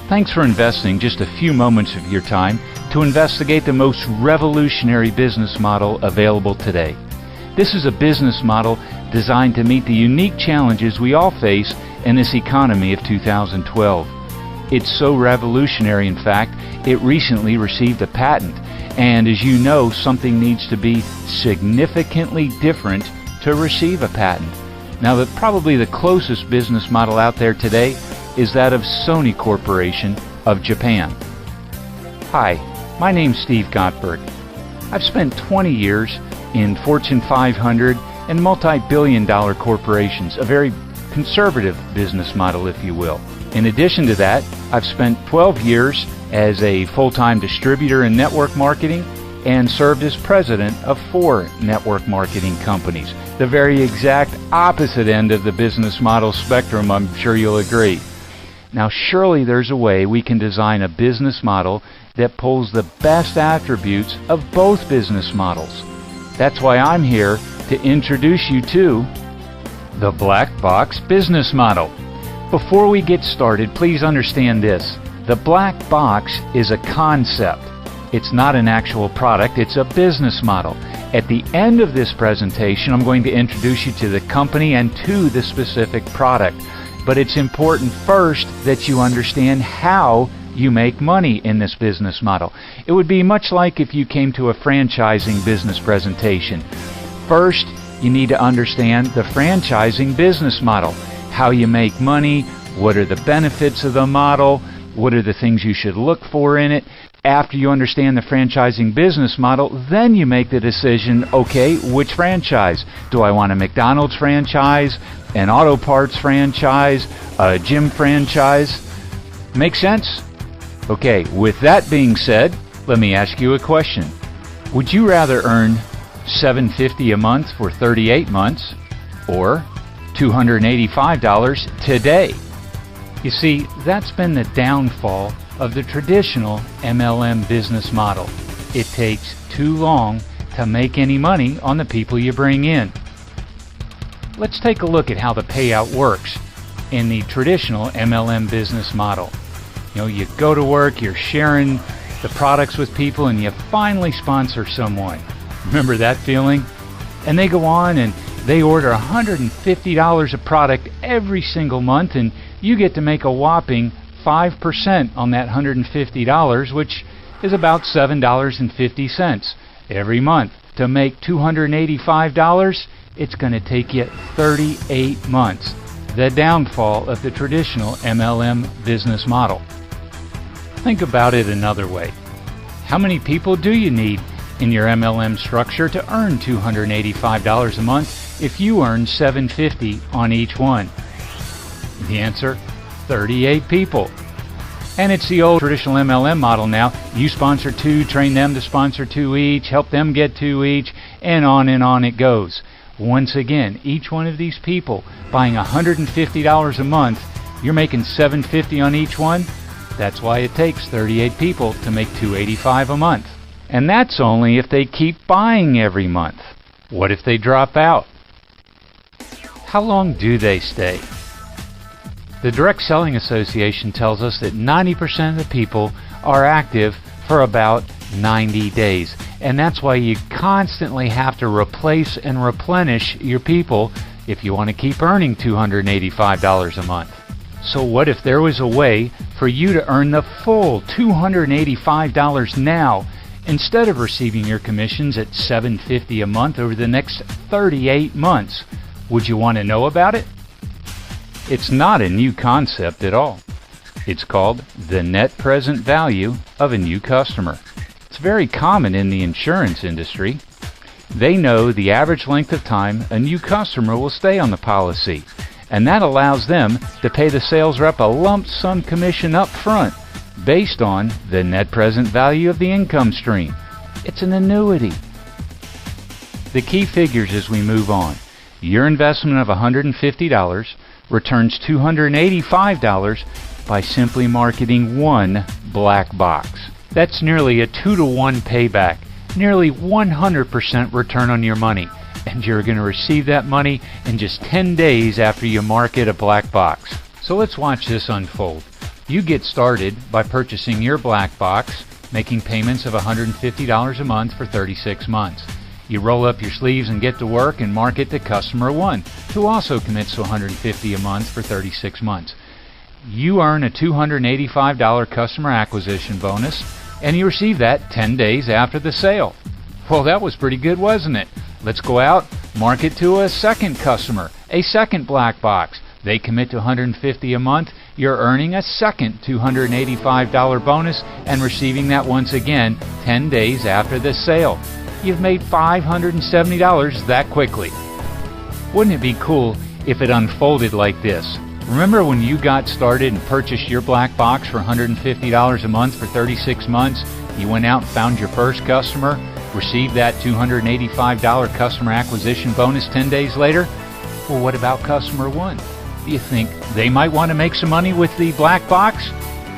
Thanks for investing just a few moments of your time to investigate the most revolutionary business model available today. This is a business model designed to meet the unique challenges we all face in this economy of 2012. It's so revolutionary, in fact, it recently received a patent. And as you know, something needs to be significantly different to receive a patent. Now, probably the closest business model out there today is that of Sony Corporation of Japan. Hi, my name's Steve Gottberg. I've spent 20 years in Fortune 500 and multi-billion-dollar corporations, a very conservative business model, if you will. In addition to that, I've spent 12 years as a full-time distributor in network marketing and served as president of 4 network marketing companies. The very exact opposite end of the business model spectrum, I'm sure you'll agree. Now, surely there's a way we can design a business model that pulls the best attributes of both business models. That's why I'm here to introduce you to the Black Box Business Model. Before we get started, please understand this. The Black Box is a concept. It's not an actual product, it's a business model. At the end of this presentation, I'm going to introduce you to the company and to the specific product. But it's important first that you understand how you make money in this business model. It would be much like if you came to a franchising business presentation. First, you need to understand the franchising business model, how you make money, what are the benefits of the model, what are the things you should look for in it. After you understand the franchising business model, then you make the decision, okay, which franchise? Do I want a McDonald's franchise, an auto parts franchise, a gym franchise? Make sense? Okay, with that being said, let me ask you a question. Would you rather earn $750 a month for 38 months or $285 today? You see, that's been the downfall of the traditional MLM business model. It takes too long to make any money on the people you bring in. Let's take a look at how the payout works in the traditional MLM business model. You know, you go to work, you're sharing the products with people, and you finally sponsor someone. Remember that feeling? And they go on and they order $150 of product every single month, and you get to make a whopping 5% on that $150, which is about $7.50 every month. To make $285, it's going to take you 38 months. The downfall of the traditional MLM business model. Think about it another way. How many people do you need in your MLM structure to earn $285 a month if you earn $750 on each one? The answer, 38 people. And it's the old traditional MLM model now. You sponsor 2, train them to sponsor 2 each, help them get 2 each, and on it goes. Once again, each one of these people buying $150 a month, you're making $750 on each one. That's why it takes 38 people to make $285 a month. And that's only if they keep buying every month. What if they drop out? How long do they stay? The Direct Selling Association tells us that 90% of the people are active for about 90 days. And that's why you constantly have to replace and replenish your people if you want to keep earning $285 a month. So what if there was a way for you to earn the full $285 now instead of receiving your commissions at $750 a month over the next 38 months? Would you want to know about it? It's not a new concept at all. It's called the net present value of a new customer. It's very common in the insurance industry. They know the average length of time a new customer will stay on the policy, and that allows them to pay the sales rep a lump sum commission up front based on the net present value of the income stream. It's an annuity. The key figures as we move on. Your investment of $150 returns $285 by simply marketing one black box. That's nearly a 2-to-1 payback, nearly 100% return on your money, and you're going to receive that money in just 10 days after you market a black box. So let's watch this unfold. You get started by purchasing your black box, making payments of $150 a month for 36 months. You roll up your sleeves and get to work and market to customer 1, who also commits to $150 a month for 36 months. You earn a $285 customer acquisition bonus, and you receive that 10 days after the sale. Well, that was pretty good, wasn't it? Let's go out, market to a second customer, a second black box. They commit to $150 a month. You're earning a second $285 bonus and receiving that once again 10 days after the sale. You've made $570 that quickly. Wouldn't it be cool if it unfolded like this? Remember when you got started and purchased your black box for $150 a month for 36 months? You went out and found your first customer, received that $285 customer acquisition bonus 10 days later? Well, what about customer 1? Do you think they might want to make some money with the black box?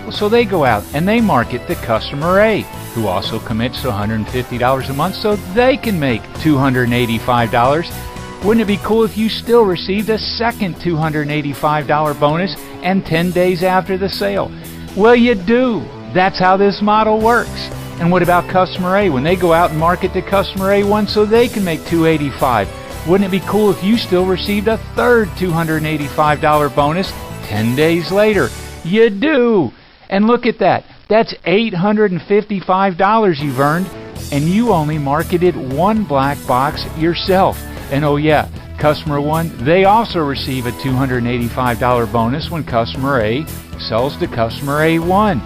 Well, so they go out and they market to customer A, who also commits to $150 a month so they can make $285. Wouldn't it be cool if you still received a second $285 bonus and 10 days after the sale? Well, you do. That's how this model works. And what about customer A when they go out and market to customer A1 so they can make $285? Wouldn't it be cool if you still received a third $285 bonus 10 days later? You do. And look at that. That's $855 you've earned, and you only marketed one black box yourself. And oh yeah, customer 1, they also receive a $285 bonus when customer A sells to customer A1.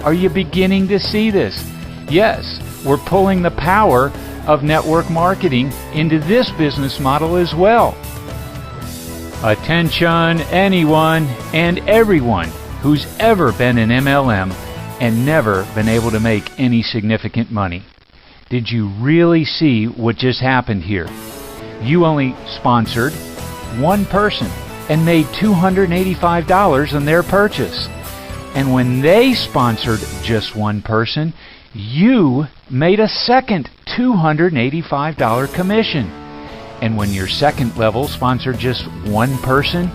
Are you beginning to see this? Yes, we're pulling the power of network marketing into this business model as well. Attention anyone and everyone who's ever been an MLM and never been able to make any significant money. Did you really see what just happened here? You only sponsored one person and made $285 on their purchase. And when they sponsored just one person, you made a second $285 commission. And when your second level sponsored just one person,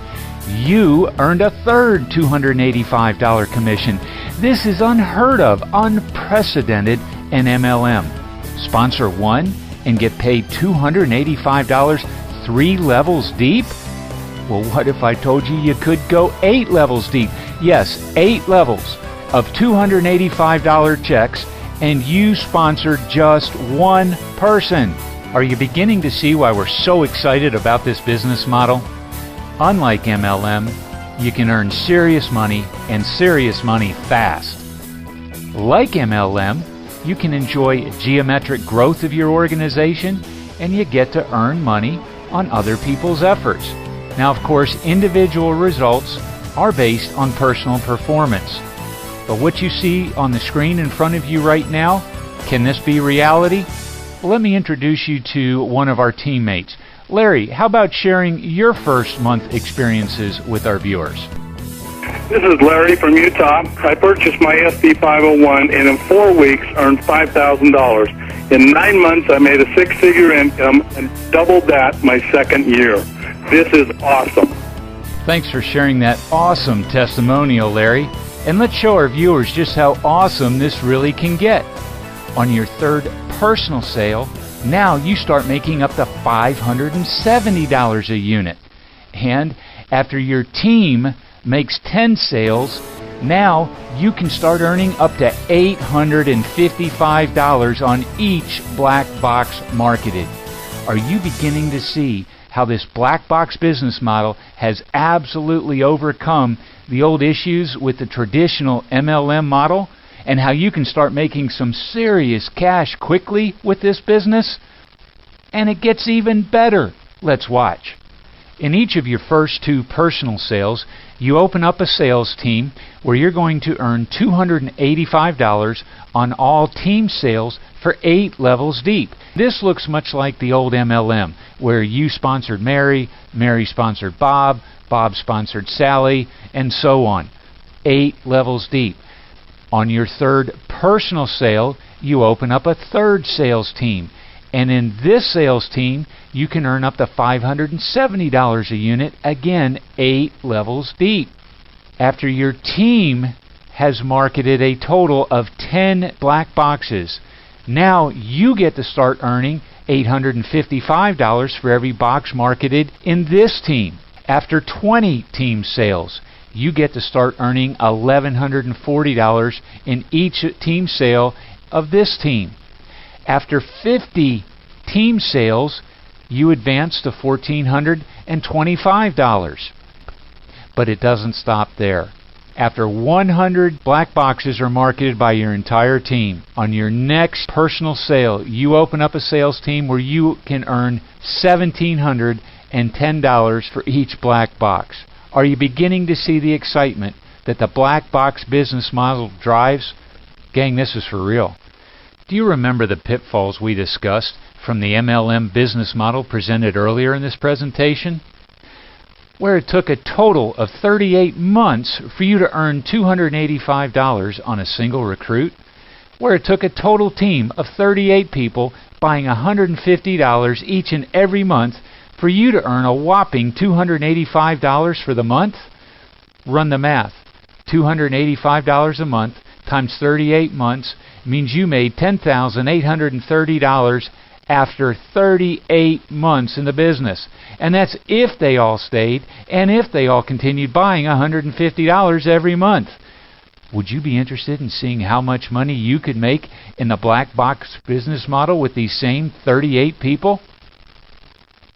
you earned a third $285 commission. This is unheard of, unprecedented in MLM. Sponsor one and get paid $285 3 levels deep? Well, what if I told you you could go 8 levels deep? Yes, 8 levels of $285 checks, and you sponsored just one person. Are you beginning to see why we're so excited about this business model? Unlike MLM, you can earn serious money and serious money fast. Like MLM, you can enjoy geometric growth of your organization, and you get to earn money on other people's efforts. Now, of course, individual results are based on personal performance. But what you see on the screen in front of you right now, can this be reality? Well, let me introduce you to one of our teammates. Larry, how about sharing your first month experiences with our viewers? This is Larry from Utah. I purchased my SB 501 and in 4 weeks earned $5,000. In 9 months, I made a 6-figure income and doubled that my second year. This is awesome. Thanks for sharing that awesome testimonial, Larry. And let's show our viewers just how awesome this really can get. On your third personal sale, now you start making up to $570 a unit. And after your team makes 10 sales, now you can start earning up to $855 on each black box marketed. Are you beginning to see how this black box business model has absolutely overcome the old issues with the traditional MLM model, and how you can start making some serious cash quickly with this business? And it gets even better. Let's watch. In each of your first 2 personal sales, you open up a sales team where you're going to earn $285 on all team sales for 8 levels deep. This looks much like the old MLM, where you sponsored Mary, Mary sponsored Bob, Bob sponsored Sally, and so on. 8 levels deep. On your third personal sale, you open up a third sales team. And in this sales team, you can earn up to $570 a unit, again, 8 levels deep. After your team has marketed a total of 10 black boxes. Now you get to start earning $855 for every box marketed in this team. After 20 team sales, you get to start earning $1,140 in each team sale of this team. After 50 team sales, you advance to $1,425. But it doesn't stop there. After 100 black boxes are marketed by your entire team, on your next personal sale, you open up a sales team where you can earn $1,710 for each black box. Are you beginning to see the excitement that the black box business model drives? Gang, this is for real. Do you remember the pitfalls we discussed from the MLM business model presented earlier in this presentation? Where it took a total of 38 months for you to earn $285 on a single recruit, where it took a total team of 38 people buying $150 each and every month for you to earn a whopping $285 for the month. Run the math. $285 a month times 38 months means you made $10,830 after 38 months in the business. And that's if they all stayed and if they all continued buying $150 every month. Would you be interested in seeing how much money you could make in the black box business model with these same 38 people?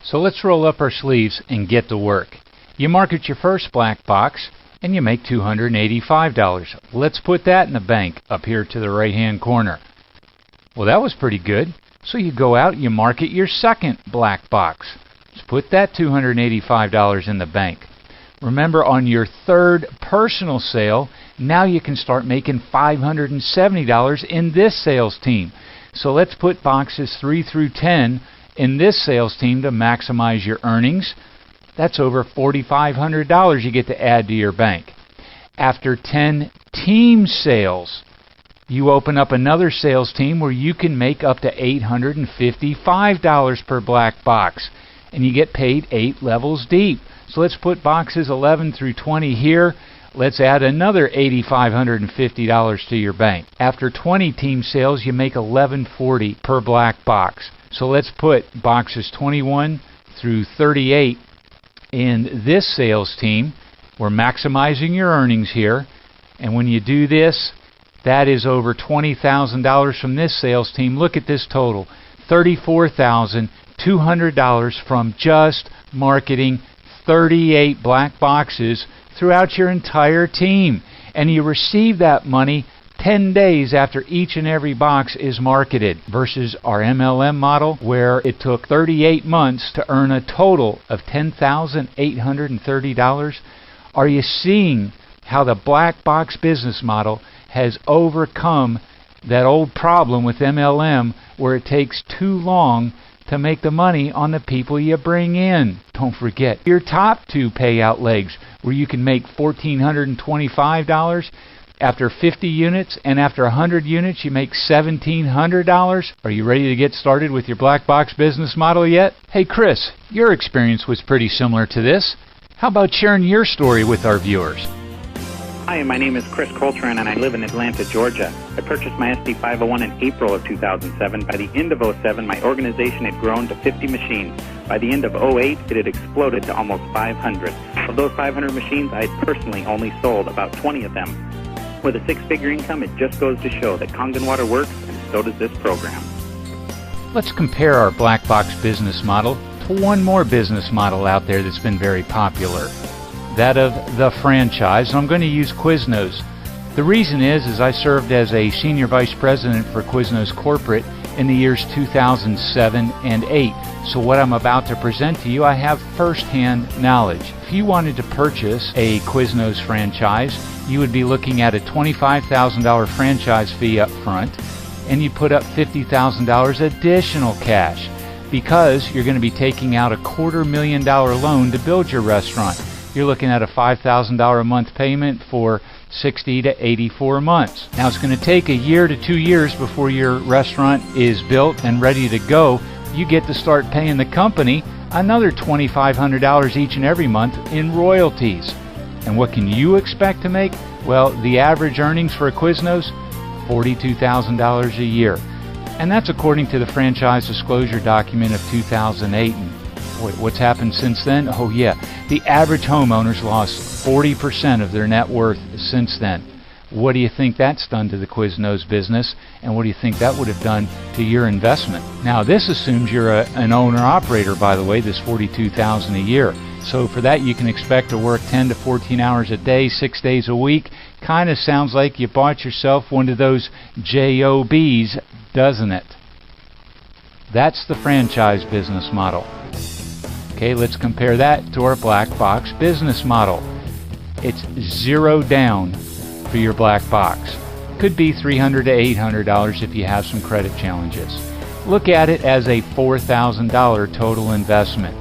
So let's roll up our sleeves and get to work. You market your first black box and you make $285. Let's put that in the bank up here to the right-hand corner. Well, that was pretty good. So you go out and you market your second black box. Let's put that $285 in the bank. Remember, on your third personal sale, now you can start making $570 in this sales team. So let's put boxes 3 through 10 in this sales team to maximize your earnings. That's over $4,500 you get to add to your bank. After 10 team sales, you open up another sales team where you can make up to $855 per black box, and you get paid 8 levels deep. So let's put boxes 11 through 20 here. Let's add another $8,550 to your bank. After 20 team sales, you make $1,140 per black box. So let's put boxes 21 through 38 in this sales team. We're maximizing your earnings here, and when you do this, that is over $20,000 from this sales team. Look at this total, $34,200 from just marketing 38 black boxes throughout your entire team. And you receive that money 10 days after each and every box is marketed, versus our MLM model where it took 38 months to earn a total of $10,830. Are you seeing how the black box business model has overcome that old problem with MLM where it takes too long to make the money on the people you bring in? Don't forget your top 2 payout legs where you can make $1,425 after 50 units, and after 100 units you make $1,700. Are you ready to get started with your black box business model yet? Hey Chris, your experience was pretty similar to this. How about sharing your story with our viewers? Hi, my name is Chris Coltrane and I live in Atlanta, Georgia. I purchased my SD501 in April of 2007. By the end of 2007, my organization had grown to 50 machines. By the end of 2008, it had exploded to almost 500. Of those 500 machines, I had personally only sold about 20 of them. With a 6-figure income, it just goes to show that Kangen Water works, and so does this program. Let's compare our black box business model to one more business model out there that's been very popular. That of the franchise, and I'm going to use Quiznos. The reason is I served as a senior vice president for Quiznos Corporate in the years 2007 and 8. So what I'm about to present to you, I have first-hand knowledge. If you wanted to purchase a Quiznos franchise, you would be looking at a $25,000 franchise fee up front, and you put up $50,000 additional cash because you're going to be taking out a $250,000 loan to build your restaurant. You're looking at a $5,000 a month payment for 60 to 84 months. Now it's going to take a year to 2 years before your restaurant is built and ready to go. You get to start paying the company another $2,500 each and every month in royalties. And what can you expect to make? Well, the average earnings for a Quiznos, $42,000 a year. And that's according to the franchise disclosure document of 2008. And what's happened since then? Oh yeah, the average homeowner's lost 40% of their net worth since then. What do you think that's done to the Quiznos business, and what do you think that would have done to your investment? Now, this assumes you're an owner-operator, by the way, this $42,000 a year. So for that, you can expect to work 10 to 14 hours a day, 6 days a week. Kind of sounds like you bought yourself one of those JOBs, doesn't it? That's the franchise business model. Okay, let's compare that to our black box business model. It's zero down for your black box. Could be $300 to $800 if you have some credit challenges. Look at it as a $4,000 total investment.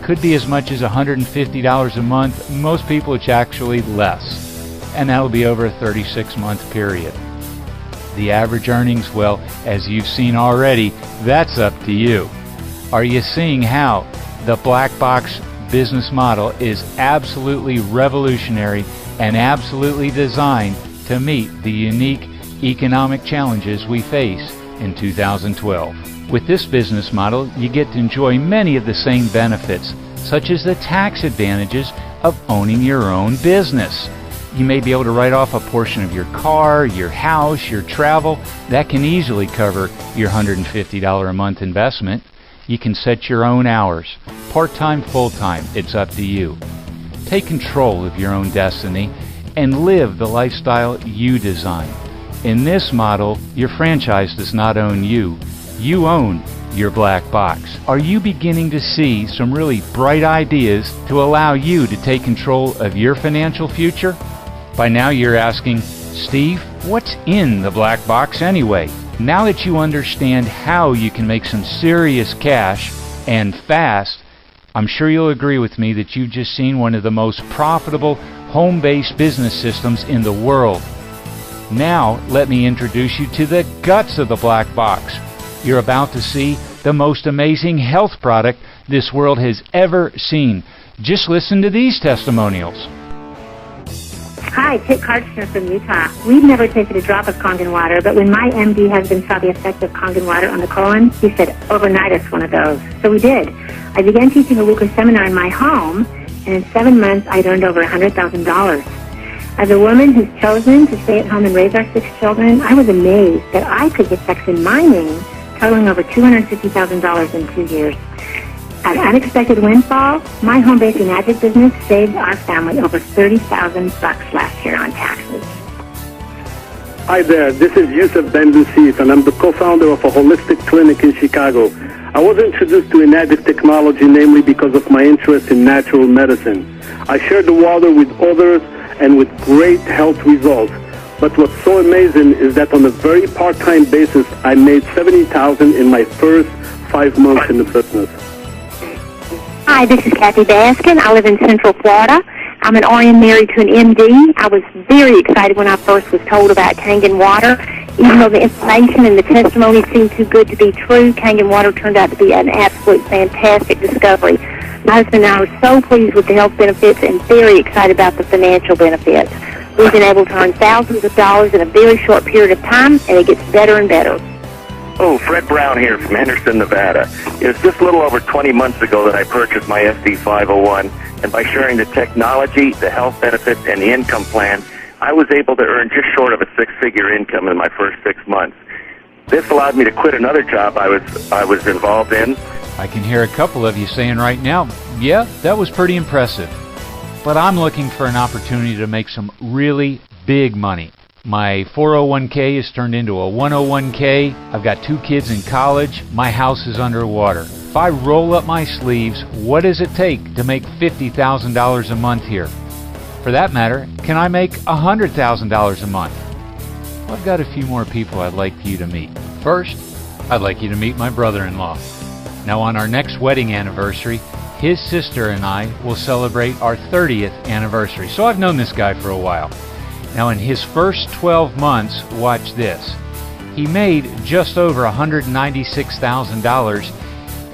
Could be as much as $150 a month. Most people it's actually less, and that'll be over a 36-month period. The average earnings, well, as you've seen already, that's up to you. Are you seeing how the black box business model is absolutely revolutionary and absolutely designed to meet the unique economic challenges we face in 2012? With this business model, you get to enjoy many of the same benefits, such as the tax advantages of owning your own business. You may be able to write off a portion of your car, your house, your travel. That can easily cover your $150 a month investment. You can set your own hours, part-time, full-time, it's up to you. Take control of your own destiny and live the lifestyle you design. In this model, your franchise does not own you. You own your black box. Are you beginning to see some really bright ideas to allow you to take control of your financial future? By now you're asking, Steve, what's in the black box anyway? Now that you understand how you can make some serious cash and fast, I'm sure you'll agree with me that you've just seen one of the most profitable home-based business systems in the world. Now, let me introduce you to the guts of the black box. You're about to see the most amazing health product this world has ever seen. Just listen to these testimonials. Hi, Kit Karchner from Utah. We've never tasted a drop of Kangen water, but when my MD husband saw the effect of Kangen water on the colon, he said, overnight us one of those. So we did. I began teaching a weekly seminar in my home, and in 7 months, I'd earned over $100,000. As a woman who's chosen to stay at home and raise our 6 children, I was amazed that I could get checks in my name totaling over $250,000 in 2 years. An unexpected windfall, my home-based magic business saved our family over $30,000 last year on taxes. Hi there, this is Yusuf Ben Lucif, and I'm the co-founder of a holistic clinic in Chicago. I was introduced to Enagic technology namely because of my interest in natural medicine. I shared the water with others and with great health results. But what's so amazing is that on a very part-time basis, I made $70,000 in my first 5 months in the business. Hi, this is Kathy Baskin. I live in Central Florida. I'm an RN married to an MD. I was very excited when I first was told about Kangen water. Even though the information and the testimony seemed too good to be true, Kangen water turned out to be an absolute fantastic discovery. My husband and I are so pleased with the health benefits and very excited about the financial benefits. We've been able to earn thousands of dollars in a very short period of time, and it gets better and better. Oh, Fred Brown here from Henderson, Nevada. It was just a little over 20 months ago that I purchased my SD501, and by sharing the technology, the health benefits, and the income plan, I was able to earn just short of a 6-figure income in my first 6 months. This allowed me to quit another job I was involved in. I can hear a couple of you saying right now, yeah, that was pretty impressive. But I'm looking for an opportunity to make some really big money. My 401k has turned into a 101k. I've got 2 kids in college. My house is underwater. If I roll up my sleeves, what does it take to make $50,000 a month here? For that matter, can I make $100,000 a month? Well, I've got a few more people I'd like you to meet. First, I'd like you to meet my brother-in-law. Now, on our next wedding anniversary, his sister and I will celebrate our 30th anniversary. So I've known this guy for a while. Now, in his first 12 months, watch this. He made just over $196,000.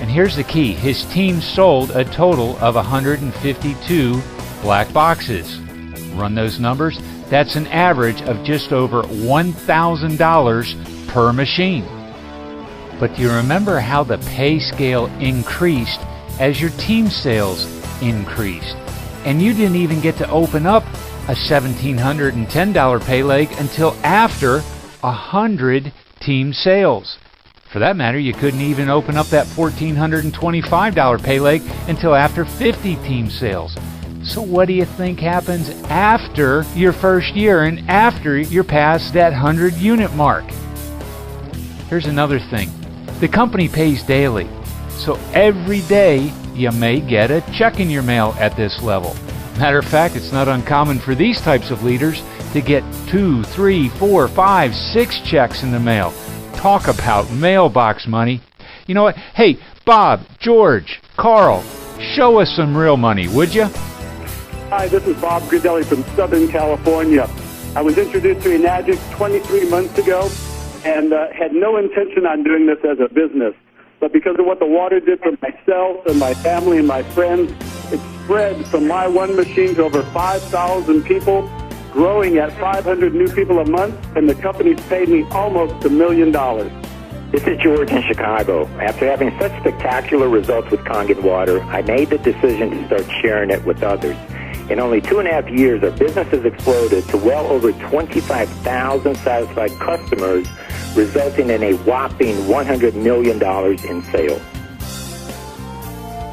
And here's the key. His team sold a total of 152 black boxes. Run those numbers. That's an average of just over $1,000 per machine. But do you remember how the pay scale increased as your team sales increased? And you didn't even get to open up a $1,710 pay leg until after 100 team sales. For that matter, you couldn't even open up that $1,425 pay leg until after 50 team sales. So what do you think happens after your first year and after you're past that 100 unit mark? Here's another thing. The company pays daily. So every day you may get a check in your mail at this level. Matter of fact, it's not uncommon for these types of leaders to get 2, 3, 4, 5, 6 checks in the mail. Talk about mailbox money. You know what? Hey, Bob, George, Carl, show us some real money, would you? Hi, this is Bob Gridelli from Southern California. I was introduced to Enagic 23 months ago and had no intention on doing this as a business. But because of what the water did for myself and my family and my friends, it spread from my one machine to over 5,000 people, growing at 500 new people a month, and the company's paid me almost $1 million. This is George in Chicago. After having such spectacular results with Kangen water, I made the decision to start sharing it with others. In only 2.5 years, our business has exploded to well over 25,000 satisfied customers, resulting in a whopping $100 million in sales.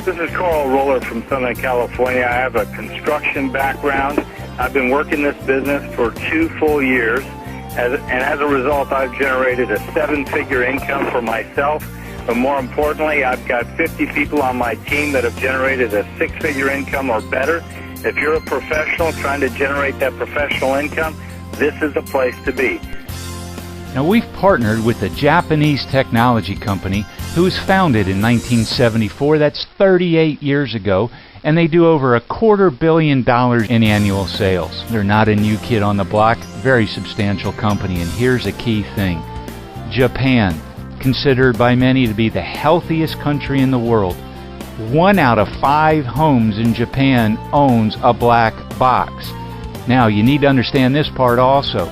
This is Carl Roller from Southern California. I have a construction background. I've been working this business for 2 full years, and as a result, I've generated a 7-figure income for myself. But more importantly, I've got 50 people on my team that have generated a 6-figure income or better. If you're a professional trying to generate that professional income, this is the place to be. Now, we've partnered with a Japanese technology company who was founded in 1974. That's 38 years ago, and they do over $250 million in annual sales. They're not a new kid on the block, very substantial company. And here's a key thing. Japan, considered by many to be the healthiest country in the world. 1 out of 5 homes in Japan owns a black box. Now, you need to understand this part also.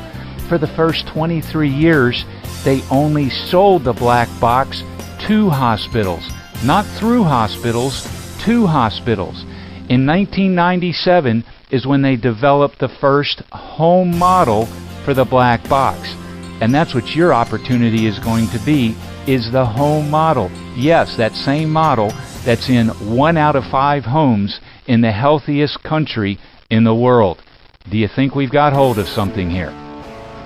For the first 23 years, they only sold the black box to hospitals, not through hospitals, to hospitals. In 1997 is when they developed the first home model for the black box. And that's what your opportunity is going to be, is the home model. Yes, that same model that's in 1 out of 5 homes in the healthiest country in the world. Do you think we've got hold of something here?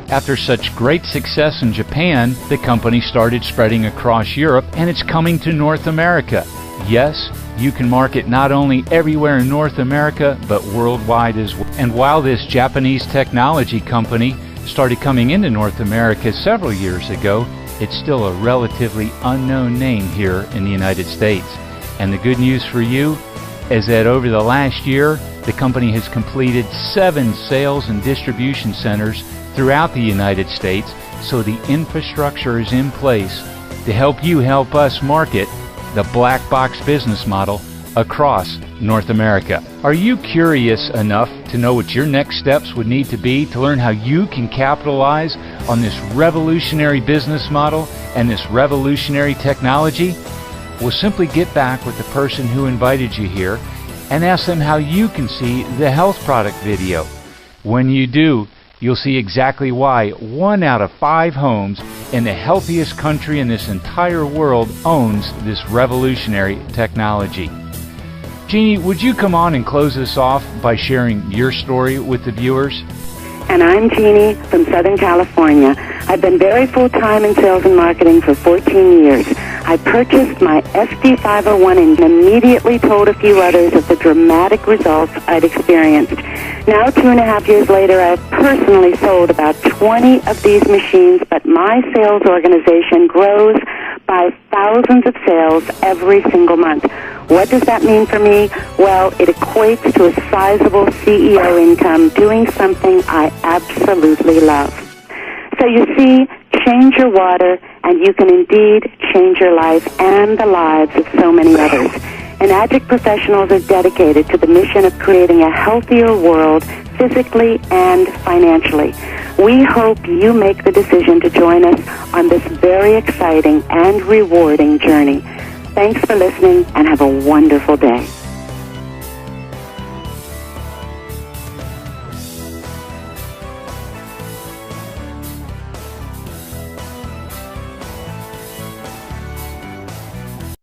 After such great success in Japan, the company started spreading across Europe, and it's coming to North America. Yes, you can market not only everywhere in North America, but worldwide as well. And while this Japanese technology company started coming into North America several years ago, it's still a relatively unknown name here in the United States. And the good news for you is that over the last year, the company has completed 7 sales and distribution centers throughout the United States, so the infrastructure is in place to help you help us market the black box business model across North America. Are you curious enough to know what your next steps would need to be to learn how you can capitalize on this revolutionary business model and this revolutionary technology? Well, simply get back with the person who invited you here and ask them how you can see the health product video. When you do, you'll see exactly why 1 out of 5 homes in the healthiest country in this entire world owns this revolutionary technology. Jeannie, would you come on and close this off by sharing your story with the viewers? And I'm Jeannie from Southern California. I've been very full-time in sales and marketing for 14 years. I purchased my SD501 and immediately told a few others of the dramatic results I'd experienced. Now, 2.5 years later, I've personally sold about 20 of these machines, but my sales organization grows by thousands of sales every single month. What does that mean for me? Well, it equates to a sizable CEO income doing something I absolutely love. So you see, change your water, and you can indeed change your life and the lives of so many others. and Addict professionals are dedicated to the mission of creating a healthier world physically and financially. We hope you make the decision to join us on this very exciting and rewarding journey. Thanks for listening and have a wonderful day.